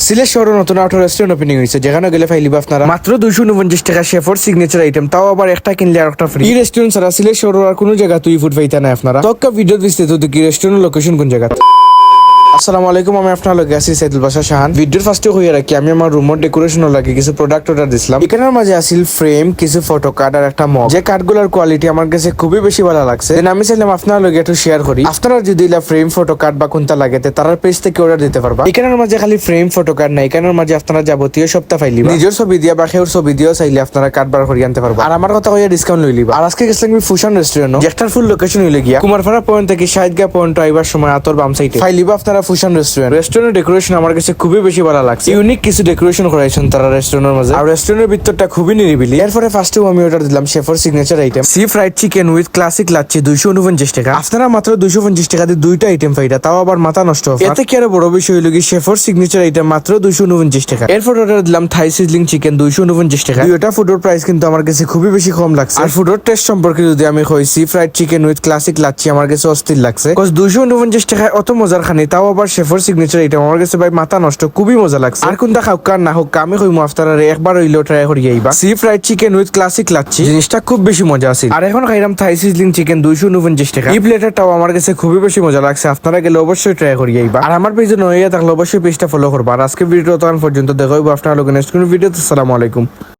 সিলেট শহরে নতুন outer restaurant opening হয়েছে, যেখানে গেলে ফাইলিবা আপনারা মাত্র 249 টাকা শেফর সিগনেচার আইটেম, তাও আবার একটা কিনলে আর একটা ফ্রি। এই রেস্টুরেন্ট ছাড়া সিলেট শহরের আর কোনো জায়গা তুই ফুড পাইতা না আপনারা। তক্কা ভিডিও বিস্তারিত দেখি রেস্টুরেন্ট লোকেশন কোন জায়গা। আসসালামু আলাইকুম, আমি আপনার লগে আছি সাইদুল বাশা শাহান। ভিডিওর ফার্স্টে হইয়া রাখি আমি আমার রুমের ডেকোরেশনের লাগে কিছু প্রোডাক্ট অর্ডার দিছিলাম। এখানের মাঝে আসিল ফ্রেম, কিছু ফটো কার্ড আর একটা মগ, যে কার্ডগুলোর কোয়ালিটি আমার কাছে খুবই বেশি ভালো লাগছে। আমি চাইলাম আপনার লগে একটু শেয়ার করি। আপনারা যদি ফ্রেম ফটো কার্ড বা কোনটা লাগে তার পেজ থেকে অর্ডার দিতে পারবা। এখানের মাঝে খালি ফ্রেম ফটো কার্ড না, এখানের মাঝে আপনারা যাবতীয় সপ্তাহ ফাইলিবা। নিজের ছবি দিয়া বা খেউর ছবি দিয়েও চাইলে আপনারা কার্ড বার করে আনতে পারবা। আর আমার কথা হইয়া ডিসকাউন্ট লই লিবা। আর আজকে গেছিলাম ফুশন রেস্টুরেন্ট, যেটার ফুল লোকেশন হইলে গিয়া কুমারপাড়া পয়েন্ট থেকে শাহিদগা পয়েন্ট আইবার সময় আতর বাম সাইডে ফাইলিবা আপনারা ফুশন রেস্টুরেন্ট। রেস্টুরেন্টের ডেকোরেশন আমার কাছে খুবই বেশি ভালো লাগছে। ইউনিক কিছু ডেকোরেশন করাইছেন তারা রেস্টুরেন্টের মাঝে। আর রেস্টুরেন্টের ভিতরটা খুবই নিরিবিলি। এরপরে ফার্স্টে আমি অর্ডার দিলাম শেফর signature item sea fried chicken with classic লাচ্ছি 249 টাকা। আপনারা মাত্র 250 টাকা দিয়ে দুইটা আইটেম পাইটা, তাও আবার মাথা নষ্ট হবে। এতে কি আরো বড় বিষয় হইল কি শেফর সিগনেচার আইটেম মাত্র 249 টাকা। এরপর অর্ডার দিলাম থাই সিজলিং চিকেন 249 টাকা। দুইটা ফুডের প্রাইস কিন্তু আমার কাছে খুবই বেশি কম লাগছে। আর ফুডের টেস্ট সম্পর্কে যদি আমি কই, sea fried chicken with classic lassi আমার কাছে অস্থির লাগছে। 249 টাকায় অত মজার খানি, তাও আবার শেফর সিগনেচার আইটেম আমার কাছে ভাই মাথা নষ্ট, খুবই মজা লাগছে। আর কোনটা খাও কার না হোক আমি কইমু আপনারা একবার হইলেও ট্রাই করিয়ে আইবা। Sea fried chicken with classic lassi জিনিসটা খুব বেশি মজা আছে। আর এখন খাইলাম থাই সিজলিং চিকেন 249 টাকা। এই প্লেটারটাও আমার কাছে খুবই বেশি মজা লাগছে। আপনারা গেলে অবশ্যই ট্রাই করিয়ে আইবা। আর আমার পেজে নয়া থাকলে অবশ্যই পেজটা ফলো করবা। আর আজকে ভিডিও তখন পর্যন্ত দেখা হইব আপনারা লোক নেক্সট কোন ভিডিওতে। আসসালামু আলাইকুম।